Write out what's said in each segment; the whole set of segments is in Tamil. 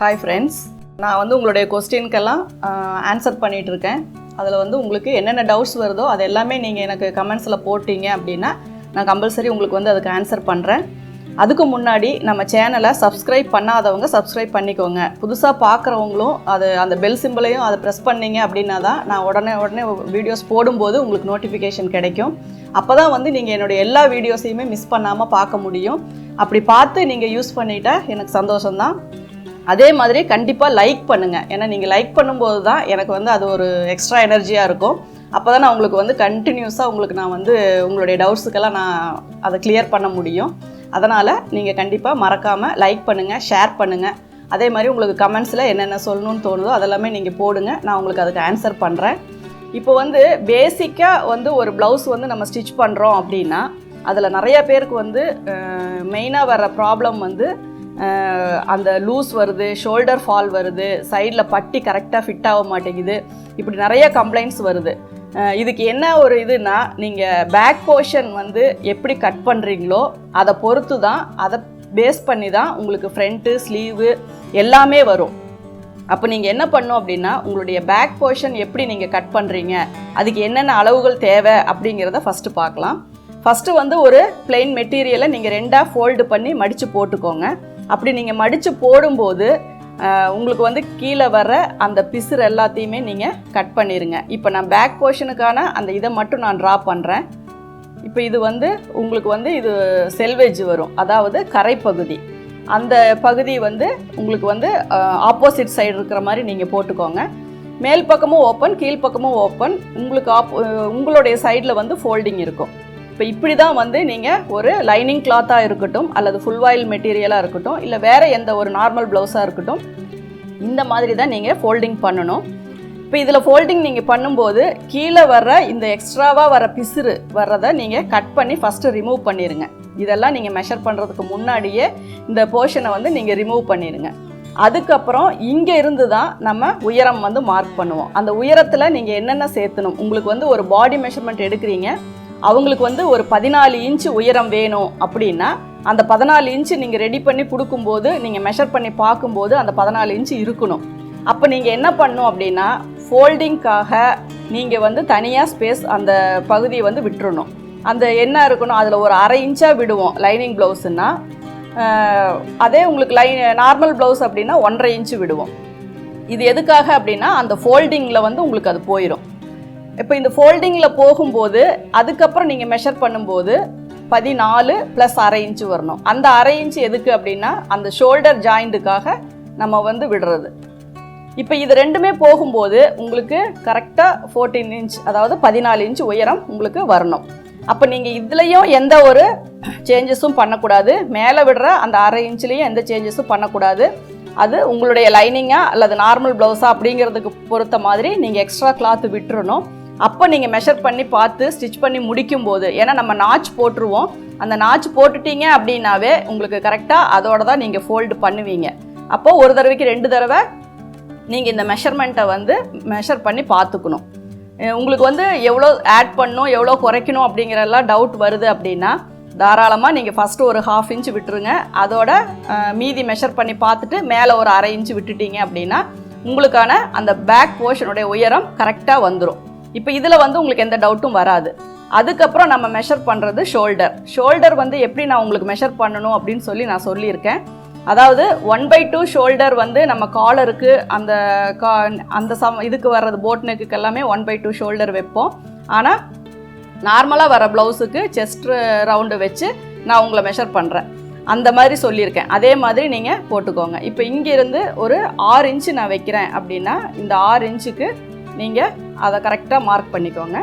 Hi friends, நான் வந்து உங்களுடைய क्वेश्चनக்கெல்லாம் ஆன்சர் பண்ணிட்டு இருக்கேன். அதுல வந்து உங்களுக்கு என்னென்ன டவுட்ஸ் வருதோ அது எல்லாமே நீங்க எனக்கு கமெண்ட்ஸ்ல போடுங்க அப்படினா நான் கம்பல்சரி உங்களுக்கு வந்து அதுக்கு ஆன்சர் பண்றேன். அதுக்கு முன்னாடி நம்ம சேனலை சப்ஸ்கிரைப் பண்ணாதவங்க சப்ஸ்கிரைப் பண்ணிக்கோங்க. புதுசா பார்க்கறவங்களும் அந்த பெல் சிம்பலையும் அதை பிரஸ் பண்ணீங்க அப்படினா தான் நான் உடனே வீடியோஸ் போடும்போது உங்களுக்கு நோட்டிஃபிகேஷன் கிடைக்கும். அப்பதான் வந்து நீங்க என்னோட எல்லா வீடியோஸையுமே மிஸ் பண்ணாம பார்க்க முடியும். அப்படி பார்த்து நீங்க யூஸ் பண்ணிட்டா எனக்கு சந்தோஷம் தான். அதே மாதிரி கண்டிப்பாக லைக் பண்ணுங்கள். ஏன்னா நீங்கள் லைக் பண்ணும்போது தான் எனக்கு வந்து அது ஒரு எக்ஸ்ட்ரா எனர்ஜியாக இருக்கும். அப்போ தான் நான் உங்களுக்கு வந்து கண்டினியூஸாக உங்களுக்கு நான் வந்து உங்களுடைய டவுட்ஸுக்கெல்லாம் நான் அதை கிளியர் பண்ண முடியும். அதனால் நீங்கள் கண்டிப்பாக மறக்காமல் லைக் பண்ணுங்கள், ஷேர் பண்ணுங்கள். அதே மாதிரி உங்களுக்கு கமெண்ட்ஸில் என்னென்ன சொல்லணும்னு தோணுதோ அதெல்லாமே நீங்கள் போடுங்க. நான் உங்களுக்கு அதுக்கு ஆன்சர் பண்ணுறேன். இப்போ வந்து பேசிக்காக வந்து ஒரு ப்ளவுஸ் வந்து நம்ம ஸ்டிச் பண்ணுறோம் அப்படின்னா அதில் நிறைய பேருக்கு வந்து மெயினாக வர ப்ராப்ளம் வந்து அந்த லூஸ் வருது, ஷோல்டர் ஃபால் வருது, சைடில் பட்டி கரெக்டாக ஃபிட் ஆக மாட்டேங்குது, இப்படி நிறைய கம்ப்ளைண்ட்ஸ் வருது. இதுக்கு என்ன ஒரு இதுனா, நீங்கள் பேக் போர்ஷன் வந்து எப்படி கட் பண்ணுறீங்களோ அதை பொறுத்து தான், அதை பேஸ் பண்ணி தான் உங்களுக்கு ஃப்ரண்ட்டு ஸ்லீவு எல்லாமே வரும். அப்போ நீங்கள் என்ன பண்ணணும் அப்படின்னா, உங்களுடைய பேக் போர்ஷன் எப்படி நீங்கள் கட் பண்ணுறீங்க, அதுக்கு என்னென்ன அளவுகள் தேவை அப்படிங்கிறத ஃபஸ்ட்டு பார்க்கலாம். ஃபஸ்ட்டு வந்து ஒரு பிளெயின் மெட்டீரியலை நீங்கள் ரெண்டாக ஃபோல்டு பண்ணி மடித்து போட்டுக்கோங்க. அப்படி நீங்கள் மடித்து போடும்போது உங்களுக்கு வந்து கீழே வர அந்த பிசுறு எல்லாத்தையுமே நீங்கள் கட் பண்ணிடுங்க. இப்போ நான் பேக் போர்ஷனுக்கான அந்த இதை மட்டும் நான் ட்ரா பண்ணுறேன். இப்போ இது வந்து உங்களுக்கு வந்து இது செல்வேஜ் வரும், அதாவது கரைப்பகுதி. அந்த பகுதி வந்து உங்களுக்கு வந்து ஆப்போசிட் சைடு இருக்கிற மாதிரி நீங்கள் போட்டுக்கோங்க. மேல் பக்கமும் ஓப்பன், கீழ் பக்கமும் ஓப்பன், உங்களுக்கு உங்களுடைய சைடில் வந்து ஃபோல்டிங் இருக்கும். இப்போ இப்படி தான் வந்து நீங்கள் ஒரு லைனிங் கிளாத்தாக இருக்கட்டும், அல்லது ஃபுல் வாயில் மெட்டீரியலாக இருக்கட்டும், இல்லை வேறு எந்த ஒரு நார்மல் ப்ளவுஸாக இருக்கட்டும், இந்த மாதிரி தான் நீங்கள் ஃபோல்டிங் பண்ணணும். இப்போ இதில் ஃபோல்டிங் நீங்கள் பண்ணும்போது கீழே வர்ற இந்த எக்ஸ்ட்ராவாக வர பிசுறு வர்றதை நீங்கள் கட் பண்ணி ஃபஸ்ட்டு ரிமூவ் பண்ணிடுங்க. இதெல்லாம் நீங்கள் மெஷர் பண்ணுறதுக்கு முன்னாடியே இந்த போர்ஷனை வந்து நீங்கள் ரிமூவ் பண்ணிடுங்க. அதுக்கப்புறம் இங்கே இருந்து தான் நம்ம உயரம் வந்து மார்க் பண்ணுவோம். அந்த உயரத்தில் நீங்கள் என்னென்ன சேர்த்தணும், உங்களுக்கு வந்து ஒரு பாடி மெஷர்மெண்ட் எடுக்கிறீங்க, அவங்களுக்கு வந்து ஒரு 14 இன்ச்சு உயரம் வேணும் அப்படின்னா அந்த 14 இன்ச்சு நீங்கள் ரெடி பண்ணி கொடுக்கும்போது நீங்கள் மெஷர் பண்ணி பார்க்கும்போது அந்த 14 இன்ச்சு இருக்கணும். அப்போ நீங்கள் என்ன பண்ணணும் அப்படின்னா, ஃபோல்டிங்காக நீங்கள் வந்து தனியாக ஸ்பேஸ் அந்த பகுதியை வந்து விட்டுறணும். அந்த என்ன இருக்கணும், அதில் ஒரு 1/2 இன்ச்சாக விடுவோம் லைனிங் ப்ளவுஸுன்னா. அதே உங்களுக்கு நார்மல் ப்ளவுஸ் அப்படின்னா 1.5 இன்ச்சு விடுவோம். இது எதுக்காக அப்படின்னா அந்த ஃபோல்டிங்கில் வந்து உங்களுக்கு அது போயிடும். இப்போ இந்த ஃபோல்டிங்கில் போகும்போது அதுக்கப்புறம் நீங்கள் மெஷர் பண்ணும்போது 14 + 1/2 இன்ச்சு வரணும். அந்த 1/2 இன்ச்சு எதுக்கு அப்படின்னா அந்த ஷோல்டர் ஜாயிண்ட்டுக்காக நம்ம வந்து விடுறது. இப்போ இது ரெண்டுமே போகும்போது உங்களுக்கு கரெக்டாக 14 இன்ச், அதாவது 14 இன்ச்சு உயரம் உங்களுக்கு வரணும். அப்போ நீங்கள் இதுலேயும் எந்த ஒரு சேஞ்சஸும் பண்ணக்கூடாது, மேலே விடுற அந்த 1/2 இன்ச்லேயும் எந்த சேஞ்சஸும் பண்ணக்கூடாது. அது உங்களுடைய லைனிங்காக அல்லது நார்மல் ப்ளவுஸாக அப்படிங்கிறதுக்கு பொறுத்த மாதிரி நீங்கள் எக்ஸ்ட்ரா கிளாத்து விட்டுறணும். அப்போ நீங்கள் மெஷர் பண்ணி பார்த்து ஸ்டிச் பண்ணி முடிக்கும்போது, ஏன்னா நம்ம நாச் போட்டுருவோம், அந்த நாச் போட்டுட்டீங்க அப்படின்னாவே உங்களுக்கு கரெக்டாக அதோட தான் நீங்கள் ஃபோல்டு பண்ணுவீங்க. அப்போது ஒரு தடவைக்கு 2 தடவை நீங்கள் இந்த மெஷர்மெண்ட்டை வந்து மெஷர் பண்ணி பார்த்துக்கணும். உங்களுக்கு வந்து எவ்வளோ ஆட் பண்ணணும், எவ்வளோ குறைக்கணும் அப்படிங்கிறலாம் டவுட் வருது அப்படின்னா தாராளமாக நீங்கள் ஃபஸ்ட்டு ஒரு 1/2 இன்ச்சு விட்டுருங்க. அதோட மீதி மெஷர் பண்ணி பார்த்துட்டு மேலே ஒரு 1/2 இன்ச்சு விட்டுட்டீங்க அப்படின்னா உங்களுக்கான அந்த பேக் போர்ஷனுடைய உயரம் கரெக்டாக வந்துடும். இப்போ இதில் வந்து உங்களுக்கு எந்த டவுட்டும் வராது. அதுக்கப்புறம் நம்ம மெஷர் பண்ணுறது ஷோல்டர் வந்து எப்படி நான் உங்களுக்கு மெஷர் பண்ணணும் அப்படின்னு சொல்லி நான் சொல்லியிருக்கேன். அதாவது 1/2 ஷோல்டர் வந்து நம்ம காலருக்கு அந்த இதுக்கு வர்றது போட் நெக்குக்கு எல்லாமே 1/2 ஷோல்டர் வைப்போம். ஆனால் நார்மலாக வர ப்ளவுஸுக்கு செஸ்ட் ரவுண்டு வச்சு நான் உங்களை மெஷர் பண்ணுறேன், அந்த மாதிரி சொல்லியிருக்கேன். அதே மாதிரி நீங்கள் போட்டுக்கோங்க. இப்போ இங்கேருந்து ஒரு 6 இன்ச்சு நான் வைக்கிறேன் அப்படின்னா இந்த 6 இன்ச்சுக்கு நீங்கள் அதை கரெக்டாக மார்க் பண்ணிக்கோங்க.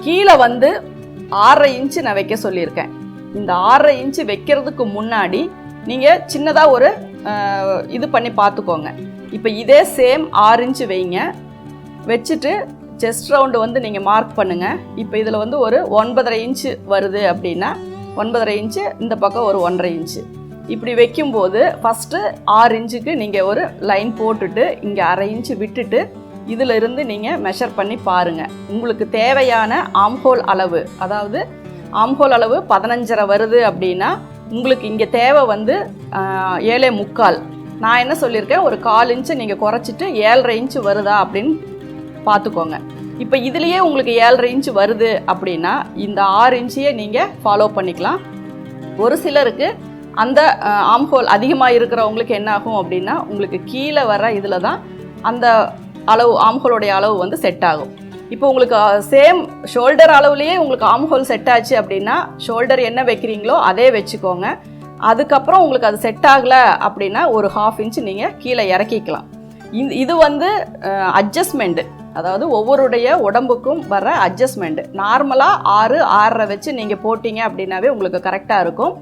கீழே வந்து 6.5 இன்ச்சு நான் வைக்க சொல்லியிருக்கேன். இந்த 6.5 இன்ச்சு வைக்கிறதுக்கு முன்னாடி நீங்கள் சின்னதாக ஒரு இது பண்ணி பார்த்துக்கோங்க. இப்போ இதே சேம் 6 இன்ச்சு வைங்க. வச்சுட்டு செஸ்ட் ரவுண்டு வந்து நீங்கள் மார்க் பண்ணுங்கள். இப்போ இதில் வந்து ஒரு 9.5 இன்ச்சு வருது அப்படின்னா 9.5 இன்ச்சு, இந்த பக்கம் ஒரு 1.5 இன்ச்சு. இப்படி வைக்கும்போது ஃபஸ்ட்டு 6 இன்ச்சுக்கு நீங்கள் ஒரு லைன் போட்டுட்டு இங்கே 1/2 இன்ச்சு விட்டுட்டு இதில் இருந்து நீங்கள் மெஷர் பண்ணி பாருங்கள். உங்களுக்கு தேவையான ஆம்ஹோல் அளவு, அதாவது ஆம்ஹோல் அளவு 15.5 வருது அப்படின்னா உங்களுக்கு இங்கே தேவை வந்து 7.75. நான் என்ன சொல்லியிருக்கேன், ஒரு 1/4 இன்ச்சு நீங்கள் குறைச்சிட்டு 7.5 இன்ச்சு வருதா அப்படின்னு பார்த்துக்கோங்க. இப்போ இதுலேயே உங்களுக்கு 7.5 இன்ச்சு வருது அப்படின்னா இந்த 6 இன்ச்சையே நீங்கள் ஃபாலோ பண்ணிக்கலாம். ஒரு சிலருக்கு அந்த ஆம்ஹோல் அதிகமாக இருக்கிறவங்களுக்கு என்ன ஆகும் அப்படின்னா, உங்களுக்கு கீழே வர இதில் தான் அந்த அளவு ஆம்ஹோலுடைய அளவு வந்து செட் ஆகும். இப்போ உங்களுக்கு சேம் ஷோல்டர் அளவுலேயே உங்களுக்கு ஆம்ஹோல் செட் ஆச்சு அப்படின்னா ஷோல்டர் என்ன வைக்கிறீங்களோ அதே வச்சுக்கோங்க. அதுக்கப்புறம் உங்களுக்கு அது செட் ஆகலை அப்படின்னா ஒரு 1/2 இன்ச்சு நீங்கள் கீழே இறக்கிக்கலாம். இது வந்து அட்ஜஸ்ட்மெண்ட்டு, அதாவது ஒவ்வொருடைய உடம்புக்கும் வர அட்ஜஸ்ட்மெண்ட்டு. நார்மலாக 6, 6.5 வச்சு நீங்கள் போட்டிங்க அப்படின்னாவே உங்களுக்கு கரெக்டாக இருக்கும்.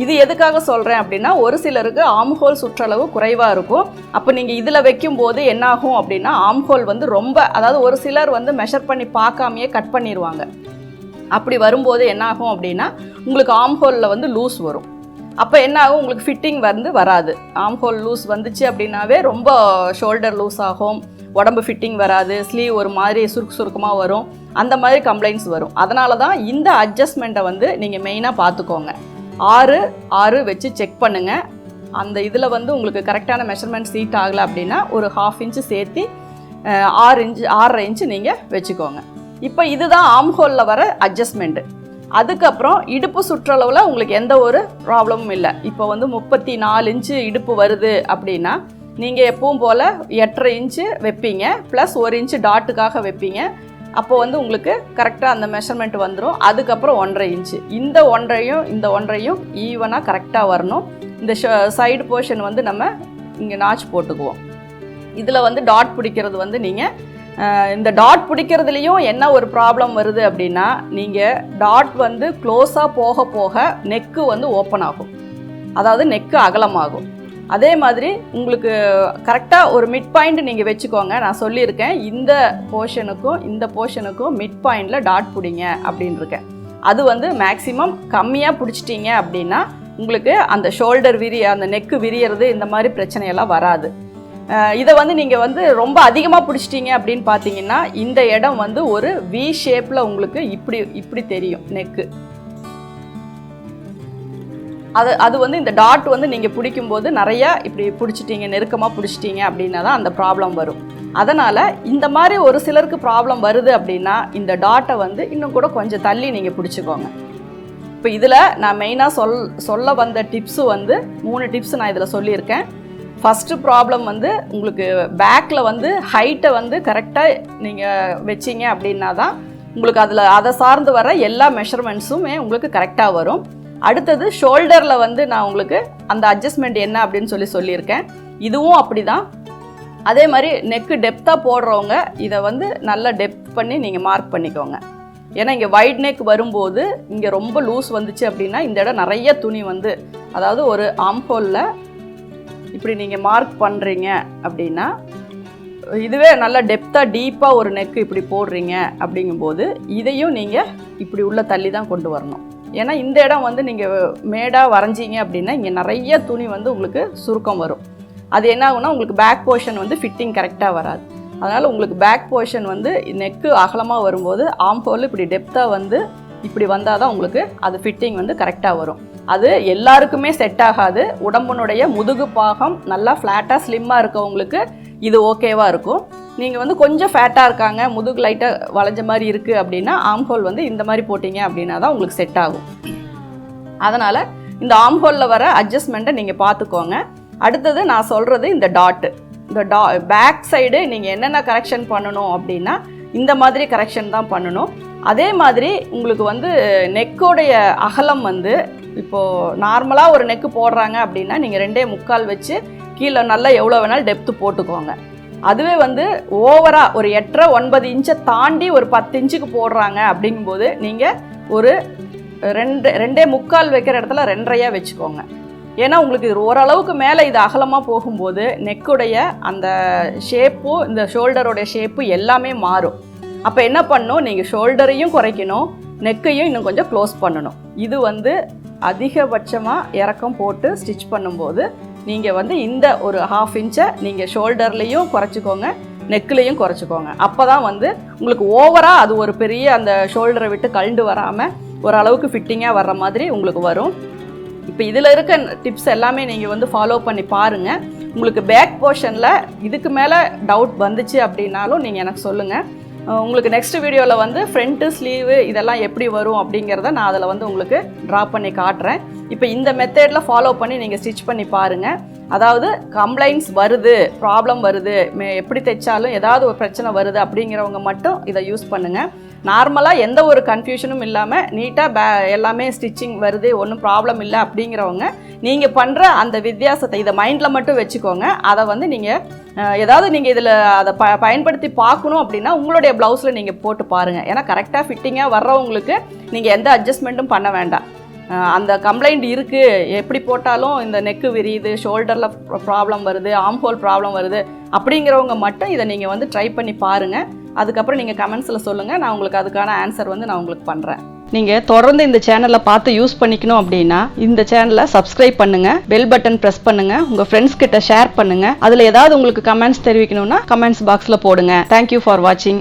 இது எதுக்காக சொல்கிறேன் அப்படின்னா, ஒரு சிலருக்கு ஆம்ஹோல் சுற்றளவு குறைவாக இருக்கும். அப்போ நீங்கள் இதில் வைக்கும்போது என்னாகும் அப்படின்னா, ஆம்ஹோல் வந்து ரொம்ப, அதாவது ஒரு சிலர் வந்து மெஷர் பண்ணி பார்க்காமையே கட் பண்ணிடுவாங்க. அப்படி வரும்போது என்னாகும் அப்படின்னா உங்களுக்கு ஆம்ஹோலில் வந்து லூஸ் வரும். அப்போ என்ன ஆகும், உங்களுக்கு ஃபிட்டிங் வந்து வராது. ஆம்ஹோல் லூஸ் வந்துச்சு அப்படின்னாவே ரொம்ப ஷோல்டர் லூஸ் ஆகும், உடம்பு ஃபிட்டிங் வராது, ஸ்லீவ் ஒரு மாதிரி சுருக்கமாக வரும், அந்த மாதிரி கம்ப்ளைண்ட்ஸ் வரும். அதனால தான் இந்த அட்ஜஸ்ட்மெண்ட்டை வந்து நீங்கள் மெயினாக பார்த்துக்கோங்க. 6, 6 வச்சு செக் பண்ணுங்கள். அந்த இதில் வந்து உங்களுக்கு கரெக்டான மெஷர்மெண்ட் சீட் ஆகலை அப்படின்னா ஒரு 1/2 இன்ச்சு சேர்த்து 6 இன்ச்சு 6.5 இன்ச்சு நீங்கள் வச்சுக்கோங்க. இப்போ இதுதான் ஆம்ஹோலில் வர அட்ஜஸ்ட்மெண்ட்டு. அதுக்கப்புறம் இடுப்பு சுற்றளவில் உங்களுக்கு எந்த ஒரு ப்ராப்ளமும் இல்லை. இப்போ வந்து 34 இன்ச்சு இடுப்பு வருது அப்படின்னா நீங்கள் எப்பவும் போல் 8.5 இன்ச்சு வைப்பீங்க, ப்ளஸ் 1 இன்ச்சு டாட்டுக்காக வைப்பீங்க. அப்போ வந்து உங்களுக்கு கரெக்டாக அந்த மெஷர்மெண்ட் வந்துடும். அதுக்கப்புறம் 1.5 இன்ச்சு, இந்த 1.5யும் இந்த 1.5யும் ஈவனாக கரெக்டாக வரணும். இந்த சைடு போர்ஷன் வந்து நம்ம இங்கே நாச் போட்டுக்குவோம். இதில் வந்து டாட் பிடிக்கிறது வந்து நீங்கள் இந்த டாட் பிடிக்கிறதுலையும் என்ன ஒரு ப்ராப்ளம் வருது அப்படின்னா, நீங்கள் டாட் வந்து க்ளோஸாக போக போக நெக்கு வந்து ஓப்பன் ஆகும், அதாவது நெக்கு அகலமாகும். அதே மாதிரி உங்களுக்கு கரெக்டாக ஒரு மிட் பாயிண்ட் நீங்கள் வச்சுக்கோங்க. நான் சொல்லியிருக்கேன், இந்த போர்ஷனுக்கும் மிட் பாயிண்டில் டாட் பிடிங்க அப்படின்னு இருக்கேன். அது வந்து மேக்ஸிமம் கம்மியாக பிடிச்சிட்டிங்க அப்படின்னா உங்களுக்கு அந்த ஷோல்டர் அந்த நெக்கு விரியறது இந்த மாதிரி பிரச்சனையெல்லாம் வராது. இதை வந்து நீங்கள் வந்து ரொம்ப அதிகமாக பிடிச்சிட்டிங்க அப்படின்னு பார்த்தீங்கன்னா இந்த இடம் வந்து ஒரு வி ஷேப்பில் உங்களுக்கு இப்படி தெரியும் நெக்கு. அது வந்து இந்த டாட் வந்து நீங்கள் பிடிக்கும்போது நிறையா இப்படி பிடிச்சிட்டிங்க, நெருக்கமாக பிடிச்சிட்டிங்க அப்படின்னா தான் அந்த ப்ராப்ளம் வரும். அதனால் இந்த மாதிரி ஒரு சிலருக்கு ப்ராப்ளம் வருது அப்படின்னா இந்த டாட்டை வந்து இன்னும் கூட கொஞ்சம் தள்ளி நீங்கள் பிடிச்சிக்கோங்க. இப்போ இதில் நான் மெயினாக சொல்ல வந்த டிப்ஸு வந்து 3 டிப்ஸ் நான் இதில் சொல்லியிருக்கேன். ஃபஸ்ட்டு ப்ராப்ளம் வந்து உங்களுக்கு பேக்கில் வந்து ஹைட்டை வந்து கரெக்டாக நீங்கள் வச்சிங்க அப்படின்னா தான் உங்களுக்கு அதை சார்ந்து வர எல்லா மெஷர்மெண்ட்ஸுமே உங்களுக்கு கரெக்டாக வரும். அடுத்தது ஷோல்டரில் வந்து நான் உங்களுக்கு அந்த அட்ஜஸ்ட்மெண்ட் என்ன அப்படின்னு சொல்லியிருக்கேன். இதுவும் அப்படி தான். அதே மாதிரி நெக்கு டெப்த்தாக போடுறவங்க இதை வந்து நல்லா டெப்த் பண்ணி நீங்கள் மார்க் பண்ணிக்கோங்க. ஏன்னா இங்கே வைட் நெக் வரும்போது இங்கே ரொம்ப லூஸ் வந்துச்சு அப்படின்னா இந்த இடம் நிறைய துணி வந்து, அதாவது ஒரு ஆம்ஹோலில் இப்படி நீங்கள் மார்க் பண்ணுறீங்க அப்படின்னா, இதுவே நல்லா டெப்த்தாக டீப்பாக ஒரு நெக்கு இப்படி போடுறீங்க அப்படிங்கும்போது இதையும் நீங்கள் இப்படி உள்ள தள்ளி தான் கொண்டு வரணும். ஏன்னா இந்த இடம் வந்து நீங்கள் மேடாக வரைஞ்சிங்க அப்படின்னா இங்கே நிறைய துணி வந்து உங்களுக்கு சுருக்கம் வரும். அது என்ன ஆகுனா உங்களுக்கு பேக் போர்ஷன் வந்து ஃபிட்டிங் கரெக்டாக வராது. அதனால் உங்களுக்கு பேக் போர்ஷன் வந்து நெக்கு அகலமாக வரும்போது ஆம்ஹோல் இப்படி டெப்த்தாக வந்து இப்படி வந்தால் தான் உங்களுக்கு அது ஃபிட்டிங் வந்து கரெக்டாக வரும். அது எல்லாருக்குமே செட் ஆகாது. உடம்புனுடைய முதுகு பாகம் நல்லா ஃப்ளாட்டாக ஸ்லிம்மாக இருக்கவங்களுக்கு இது ஓகேவாக இருக்கும். நீங்கள் வந்து கொஞ்சம் ஃபேட்டாக இருக்காங்க, முதுகு லைட்டாக வளைஞ்ச மாதிரி இருக்குது அப்படின்னா ஆம்ஹோல் வந்து இந்த மாதிரி போட்டிங்க அப்படின்னா தான் உங்களுக்கு செட் ஆகும். அதனால் இந்த ஆம்ஹோலில் வர அட்ஜஸ்ட்மெண்ட்டை நீங்கள் பார்த்துக்கோங்க. அடுத்தது நான் சொல்கிறது இந்த டாட்டு. இந்த பேக் சைடு நீங்கள் என்னென்ன கரெக்ஷன் பண்ணணும் அப்படின்னா இந்த மாதிரி கரெக்ஷன் தான் பண்ணணும். அதே மாதிரி உங்களுக்கு வந்து நெக்கோடைய அகலம் வந்து இப்போது நார்மலாக ஒரு நெக்கு போடுறாங்க அப்படின்னா நீங்கள் 2.25 வச்சு கீழே நல்லா எவ்வளோ வேணாலும் டெப்த்து போட்டுக்கோங்க. அதுவே வந்து ஓவராக ஒரு 8.5-9 இன்ச்சை தாண்டி ஒரு 10 இன்ச்சுக்கு போடுறாங்க அப்படிங்கும்போது நீங்கள் ஒரு 2.25 வைக்கிற இடத்துல 2.5 வச்சுக்கோங்க. ஏன்னா உங்களுக்கு இது ஓரளவுக்கு மேலே இது அகலமாக போகும்போது நெக்குடைய அந்த ஷேப்பு, இந்த ஷோல்டரோடைய ஷேப்பு எல்லாமே மாறும். அப்போ என்ன பண்ணணும், நீங்கள் ஷோல்டரையும் குறைக்கணும், நெக்கையும் இன்னும் கொஞ்சம் க்ளோஸ் பண்ணணும். இது வந்து அதிகபட்சமாக இறக்கம் போட்டு ஸ்டிச் பண்ணும்போது நீங்கள் வந்து இந்த ஒரு 1/2 இன்ச்சை நீங்கள் ஷோல்டர்லேயும் குறைச்சிக்கோங்க, நெக்லேயும் குறைச்சிக்கோங்க. அப்போ தான் வந்து உங்களுக்கு ஓவராக அது ஒரு பெரிய அந்த ஷோல்டரை விட்டு கழண்டு வராமல் ஓரளவுக்கு ஃபிட்டிங்காக வர்ற மாதிரி உங்களுக்கு வரும். இப்போ இதில் இருக்க டிப்ஸ் எல்லாமே நீங்கள் வந்து ஃபாலோ பண்ணி பாருங்கள். உங்களுக்கு பேக் போர்ஷனில் இதுக்கு மேலே டவுட் வந்துச்சு அப்படின்னாலும் நீங்கள் எனக்கு சொல்லுங்கள். உங்களுக்கு நெக்ஸ்ட் வீடியோவில் வந்து ஃப்ரண்ட்டு ஸ்லீவு இதெல்லாம் எப்படி வரும் அப்படிங்கிறத நான் அதில் வந்து உங்களுக்கு ட்ரா பண்ணி காட்டுறேன். இப்போ இந்த மெத்தடில் ஃபாலோ பண்ணி நீங்கள் ஸ்டிச் பண்ணி பாருங்கள். அதாவது கம்ப்ளைண்ட்ஸ் வருது, ப்ராப்ளம் வருது, எப்படி தைச்சாலும் ஏதாவது ஒரு பிரச்சனை வருது அப்படிங்கிறவங்க மட்டும் இதை யூஸ் பண்ணுங்கள். நார்மலாக எந்த ஒரு கன்ஃபியூஷனும் இல்லாமல் நீட்டாக எல்லாமே ஸ்டிச்சிங் வருது, ஒன்றும் ப்ராப்ளம் இல்லை அப்படிங்கிறவங்க நீங்கள் பண்ணுற அந்த வித்தியாசத்தை இதை மைண்டில் மட்டும் வச்சுக்கோங்க. அதை வந்து நீங்கள் ஏதாவது நீங்கள் இதில் அதை பயன்படுத்தி பார்க்கணும் அப்படின்னா உங்களுடைய ப்ளவுஸில் நீங்கள் போட்டு பாருங்கள். ஏன்னா கரெக்டாக ஃபிட்டிங்காக வர்றவங்களுக்கு நீங்கள் எந்த அட்ஜஸ்ட்மெண்ட்டும் பண்ண வேண்டாம். அந்த கம்ப்ளைண்ட் இருக்குது, எப்படி போட்டாலும் இந்த நெக்கு விரியுது, ஷோல்டரில் ப்ராப்ளம் வருது, ஆர்ம் ஹோல் ப்ராப்ளம் வருது அப்படிங்கிறவங்க மட்டும் இதை நீங்கள் வந்து ட்ரை பண்ணி பாருங்கள். அதுக்கப்புறம் நீங்கள் கமெண்ட்ஸில் சொல்லுங்கள். நான் உங்களுக்கு அதுக்கான ஆன்சர் வந்து நான் உங்களுக்கு பண்ணுறேன். நீங்கள் தொடர்ந்து இந்த சேனலை பார்த்து யூஸ் பண்ணிக்கணும் அப்படின்னா இந்த சேனலை சப்ஸ்கிரைப் பண்ணுங்கள், பெல் பட்டன் ப்ரெஸ் பண்ணுங்கள், உங்கள் ஃப்ரெண்ட்ஸ் கிட்ட ஷேர் பண்ணுங்கள். அதில் ஏதாவது உங்களுக்கு கமெண்ட்ஸ் தெரிவிக்கணும்னா கமெண்ட்ஸ் பாக்ஸில் போடுங்க. தேங்க்யூ ஃபார் வாட்சிங்.